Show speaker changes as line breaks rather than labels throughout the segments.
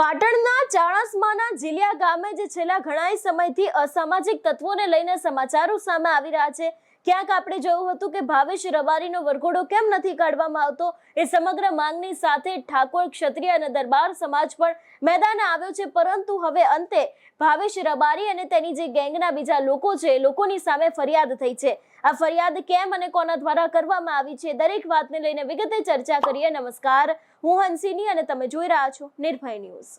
પાટણના ચાણસ્માના જીલિયા ગામે જે છેલ્લા ઘણા સમયથી અસામાજિક તત્વોને લઈને સમાચારો સામે આવી રહ્યા છે, ક્યાંક આપણે જોયું હતું કે ભાવેશ રબારીનો વરઘોડો કેમ નથી કાઢવામાં આવતો, એ સમગ્ર માંગની સાથે ઠાકોર, ક્ષત્રિય અને દરબાર સમાજ પણ મેદાને આવ્યો છે. પરંતુ હવે અંતે ભાવેશ રબારી અને તેની જે ગેંગના બીજા લોકો છે, એ લોકોની સામે ફરિયાદ થઈ છે. આ ફરિયાદ કેમ અને કોના દ્વારા કરવામાં આવી છે, દરેક વાતને લઈને વિગતે ચર્ચા કરીએ. નમસ્કાર, હું હંસિની અને તમે જોઈ રહ્યા છો નિર્ભય ન્યૂઝ.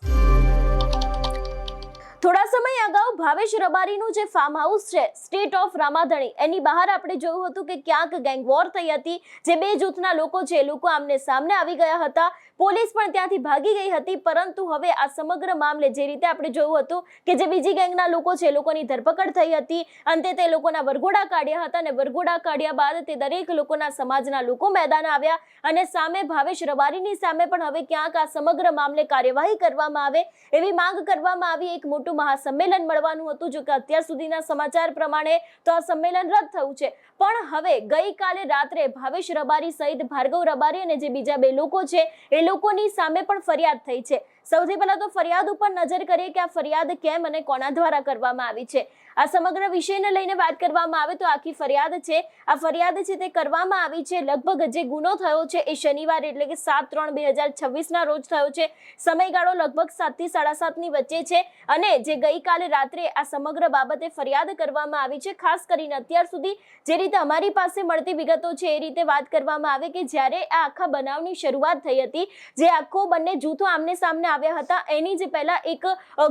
થોડા સમય અગાઉ ભાવેશ રબારીનું જે ફાર્મ હાઉસ છે સ્ટેટ ઓફ રામાધણી, એની બહાર આપણે જોયું હતું કે ક્યાંક ગેંગ વોર થઈ હતી. જે બે જૂથના લોકો છે એ લોકો આમને સામને આવી ગયા હતા. પોલીસ પણ ત્યાંથી ભાગી ગઈ હતી. પરંતુ હવે આ સમગ્ર મામલે જે રીતે આપણે જોયું હતું કે જે બીજી ગેંગના લોકો છે એ લોકોની ધરપકડ થઈ હતી, અંતે તે લોકોના વરઘોડા કાઢ્યા હતા અને વરઘોડા કાઢ્યા બાદ તે દરેક લોકોના સમાજના લોકો મેદાને આવ્યા અને સામે ભાવેશ રબારીની સામે પણ હવે ક્યાંક આ સમગ્ર મામલે કાર્યવાહી કરવામાં આવે એવી માંગ કરવામાં આવી. એક મોટું મહાસંમેલન મળવાનું હતું, જો કે અત્યાર સુધીના સમાચાર પ્રમાણે તો આ સંમેલન રદ થયું છે. પણ હવે ગઈકાલે રાત્રે ભાવેશ રબારી સહિત ભાર્ગવ રબારી અને જે બીજા બે લોકો છે એ લોકોની સામે પણ ફરિયાદ થઈ છે. સૌથી પહેલા તો ફરિયાદ ઉપર નજર કરીએ કે આ ફરિયાદ કેમ અને કોના દ્વારા કરવામાં આવી છે. આ સમગ્ર વિષયને લઈને વાત કરવામાં આવે તો આખી ફરિયાદ છે, આ ફરિયાદ છે તે કરવામાં આવી છે લગભગ જે ગુનો થયો છે એ શનિવારે એટલે કે 7/3/2026 ના રોજ થયો છે. સમયગાળો લગભગ 7 થી 7:30 ની વચ્ચે છે અને જે ગઈકાલે રાત્રે આ સમગ્ર બાબતે ફરિયાદ કરવામાં આવી છે. ખાસ કરીને અત્યાર સુધી જે રીતે અમારી પાસે મળતી વિગતો છે એ રીતે વાત કરવામાં આવે કે જ્યારે આ આખા બનાવની શરૂઆત થઈ હતી, જે આખો બંને જૂથો આમને સામને આવ્યા હતા, એની જે પહેલા એક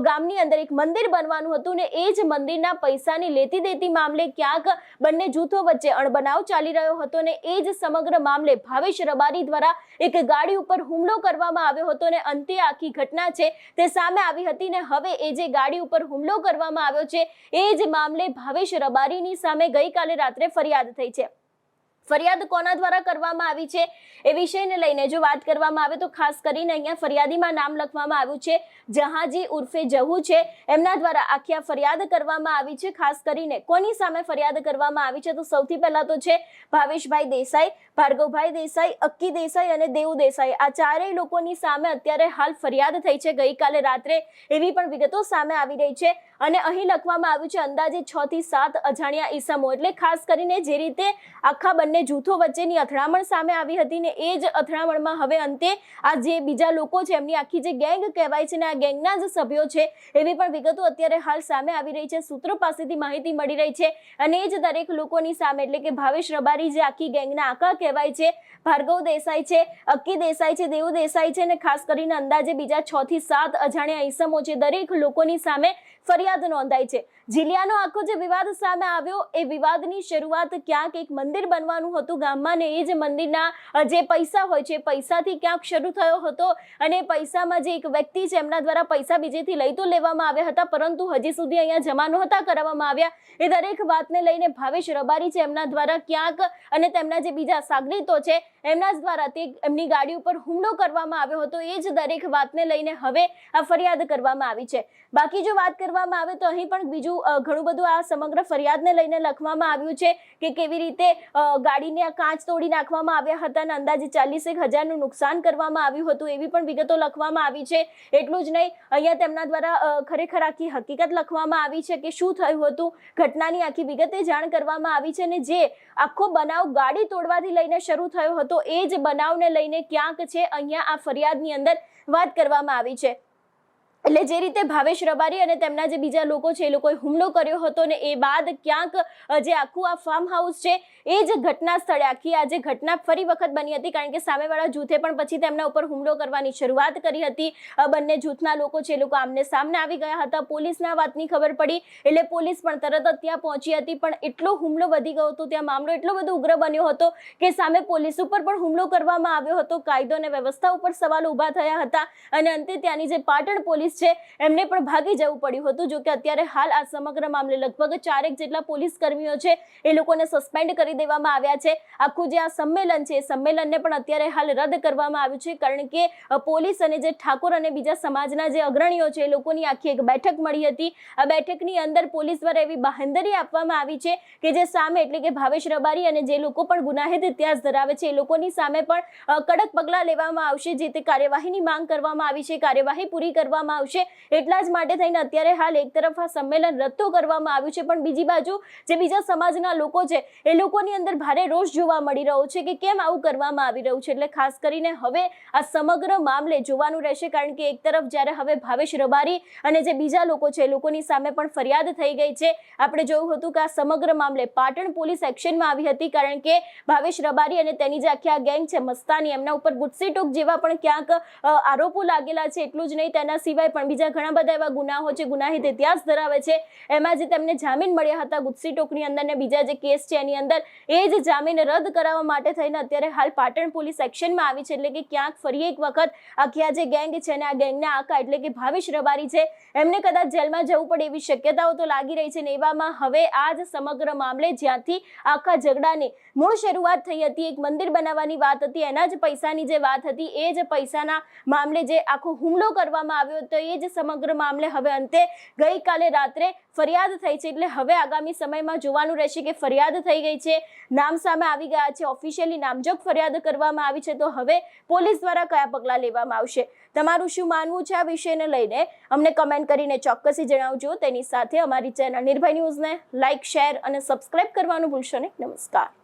ગામની અંદર એક મંદિર બનવાનું હતું ને એ જ મંદિરના પૈસાની લેતી દેતી મામલે ક્યાંક બંને જૂથો વચ્ચે અણબનાવ ચાલી રહ્યો હતો ને એ જ સમગ્ર મામલે ભાવેશ રબારી દ્વારા એક ગાડી ઉપર હુમલો કરવામાં આવ્યો હતો ને અંતે આખી ઘટના છે તે સામે આવી હતી. ને હવે એ જે ગાડી ઉપર હુમલો કરવામાં આવ્યો છે એ જ મામલે ભાવેશ રબારીની સામે ગઈકાલે રાત્રે ફરિયાદ થઈ છે. ફરિયાદ કોના દ્વારા કરવામાં આવી છે એ વિષયને લઈને જો વાત કરવામાં આવે તો ખાસ કરીને અહીંયા ફરિયાદીમાં નામ લખવામાં આવ્યું છે જહાજી ઉર્ફે જહુ છે, એમના દ્વારા આખી આ ફરિયાદ કરવામાં આવી છે. ખાસ કરીને કોની સામે ફરિયાદ કરવામાં આવી છે તો સૌથી પહેલા તો છે ભાવેશભાઈ દેસાઈ, ભાર્ગવભાઈ દેસાઈ, અક્કી દેસાઈ અને દેવ દેસાઈ. આ ચારેય લોકોની સામે અત્યારે હાલ ફરિયાદ થઈ છે ગઈકાલે રાત્રે, એવી પણ વિગતો સામે આવી રહી છે. અને અહીં લખવામાં આવ્યું છે અંદાજે 6 થી 7 અજાણ્યા ઈસમો, એટલે ખાસ કરીને જે રીતે આખા બંને જૂથો વચ્ચેની અથડામણ સામે આવી હતી ને એ જ અથડામણમાં હવે અંતે આ જે બીજા લોકો છે એમની આખી જે ગેંગ કહેવાય છે ને આ ગેંગના જ સભ્યો છે એવી પણ વિગતો અત્યારે હાલ સામે આવી રહી છે. સૂત્રો પાસેથી માહિતી મળી રહી છે અને એ જ દરેક લોકોની સામે એટલે કે ભાવેશ રબારી જે આખી ગેંગના આકા કહેવાય છે, ભાર્ગવ દેસાઈ છે, અક્કી દેસાઈ છે, દેવ દેસાઈ છે ને ખાસ કરીને અંદાજે બીજા 6 થી 7 અજાણ્યા ઈસમો છે, દરેક લોકોની સામે ફરિયાદ નોંધાઈ છે. જીલિયાનો આખો જે વિવાદ સામે આવ્યો એ વિવાદની શરૂઆત ક્યાંક એક મંદિર બનવાનું હતું ગામમાં ને એ જ મંદિરના જે પૈસા હોય છે પૈસાથી ક્યાંક શરૂ થયો હતો અને પૈસામાં જે એક વ્યક્તિ છે એમના દ્વારા પૈસા બીજેથી લઈ તો લેવામાં આવ્યા હતા પરંતુ હજી સુધી અહીંયા જમા નહોતા કરાવવામાં આવ્યા. એ દરેક વાતને લઈને ભાવેશ રબારી છે એમના દ્વારા ક્યાંક અને તેમના જે બીજા સાગરીતો છે એમના જ દ્વારા તે એમની ગાડી ઉપર હુમલો કરવામાં આવ્યો હતો. એ જ દરેક વાતને લઈને હવે આ ફરિયાદ કરવામાં આવી છે. બાકી જો વાત કરવામાં આવે તો અહીં પણ બીજું ઘણું બધું આ સમગ્ર ફરિયાદને લઈને લખવામાં આવ્યું છે કે કેવી રીતે ગાડીને કાચ તોડી નાખવામાં આવ્યા હતા અને અંદાજે 40,000નું નુકસાન કરવામાં આવ્યું હતું, એવી પણ વિગતો લખવામાં આવી છે. એટલું જ નહીં, અહીંયા તેમના દ્વારા ખરેખર આખી હકીકત લખવામાં આવી છે કે શું થયું હતું, ઘટનાની આખી વિગતે જાણ કરવામાં આવી છે ને જે આખો બનાવ ગાડી તોડવાથી લઈને શરૂ થયો હતો એ જ બનાવને લઈને ક્યાંક છે અહીંયા આ ફરિયાદની અંદર વાત કરવામાં આવી છે. એટલે જે રીતે ભાવેશ રબારી અને તેમના જે બીજા લોકો છે એ લોકોએ હુમલો કર્યો હતો ને એ બાદ ક્યાંક જે આખું આ ફાર્મ હાઉસ છે એ જ ઘટના સ્થળે આખી આ જે ઘટના ફરી વખત બની હતી, કારણ કે સામેવાળા જૂથે પણ પછી તેમના ઉપર હુમલો કરવાની શરૂઆત કરી હતી. બંને જૂથના લોકો છે એ લોકો આમને સામને આવી ગયા હતા. પોલીસના વાતની ખબર પડી એટલે પોલીસ પણ તરત જ ત્યાં પહોંચી હતી, પણ એટલો હુમલો વધી ગયો હતો, ત્યાં મામલો એટલો બધો ઉગ્ર બન્યો હતો કે સામે પોલીસ ઉપર પણ હુમલો કરવામાં આવ્યો હતો. કાયદો અને વ્યવસ્થા ઉપર સવાલ ઊભા થયા હતા અને અંતે ત્યાંની જે પાટણ પોલીસ છે એમને પણ ભાગી જવું પડ્યું હતું. જો કે અત્યારે હાલ આ સમગ્ર મામલે લગભગ 4 જેટલા પોલીસ કર્મીઓ છે એ લોકોને સસ્પેન્ડ કરી દેવામાં આવ્યા છે. આખું જે આ સંમેલન છે એ સંમેલનને પણ અત્યારે હાલ રદ કરવામાં આવ્યું છે, કારણ કે પોલીસ અને જે ઠાકોર અને બીજા સમાજના જે અગ્રણીઓ છે એ લોકોની આખી એક બેઠક મળી હતી. આ બેઠકની અંદર પોલીસ દ્વારા એવી બાંહેધરી આપવામાં આવી છે કે જે સામે એટલે કે ભાવેશ રબારી અને જે લોકો પણ ગુનાહિત ઇતિહાસ ધરાવે છે એ લોકોની સામે પણ કડક પગલાં લેવામાં આવશે. જે તે કાર્યવાહીની માંગ કરવામાં આવી છે, કાર્યવાહી પૂરી કરવામાં આવશે. એટલા જ માટે થઈને અત્યારે હાલ એક તરફ આ સંમેલન રદ તો કરવામાં આવ્યું છે, પણ બીજી બાજુ જે બીજા સમાજના લોકો છે એ લોકોની અંદર ભારે રોષ જોવા મળી રહ્યો છે કે કેમ આવું કરવામાં આવી રહ્યું છે. એટલે ખાસ કરીને હવે આ સમગ્ર મામલે જોવાનું રહેશે, કારણ કે એક તરફ જ્યારે હવે ભાવેશ રબારી અને જે બીજા લોકો છે એ લોકોની સામે પણ ફરિયાદ થઈ ગઈ છે. આપણે જોયું હતું કે આ સમગ્ર મામલે પાટણ પોલીસ એક્શનમાં આવી હતી, કારણ કે ભાવેશ રબારી અને તેની જે આખી આ ગેંગ છે મસ્તાની, એમના ઉપર ગુસ્સી ટોક જેવા પણ ક્યાંક આરોપો લાગેલા છે. એટલું જ નહીં, તેના સિવાય પણ બીજા ઘણા બધા એવા ગુનાઓ છે, ગુનાહિત ઇતિહાસ ધરાવે છે. એમાં જે તેમને જામીન મળ્યા હતા ગુસ્સી ટોકની અંદર ને બીજા જે કેસ છે એની અંદર, એ જ જામીન રદ કરાવવા માટે થઈને અત્યારે હાલ પાટણ પોલીસ એક્શનમાં આવી છે. એટલે કે ક્યાંક ફરી એક વખત આખી આ જે ગેંગ છે ને આ ગેંગના આકા એટલે કે ભાવેશ રબારી છે એમને કદાચ જેલમાં જવું પડે એવી શક્યતાઓ તો લાગી રહી છે. ને એવામાં હવે આ જ સમગ્ર મામલે જ્યાંથી આખા ઝઘડાની મૂળ શરૂઆત થઈ હતી, એક મંદિર બનાવવાની વાત હતી, એના જ પૈસાની જે વાત હતી, એ જ પૈસાના મામલે જે આખો હુમલો કરવામાં આવ્યો હતો, એ જ સમગ્ર મામલે હવે અંતે ગઈકાલે રાત્રે ફરિયાદ થઈ છે. એટલે હવે આગામી સમયમાં જોવાનું રહેશે કે ફરિયાદ થઈ ગઈ છે, નામ સામે આવી ગયા છે, ઓફિશિયલી નામજોગ ફરિયાદ કરવામાં આવી છે, તો હવે પોલીસ દ્વારા કયા પગલાં લેવામાં આવશે. તમારું શું માનવું છે આ વિષયને લઈને અમને કમેન્ટ કરીને ચોક્કસથી જણાવજો. તેની સાથે અમારી ચેનલ નિર્ભય ન્યૂઝને લાઇક, શેર અને સબસ્ક્રાઇબ કરવાનું ભૂલશો નહીં. નમસ્કાર.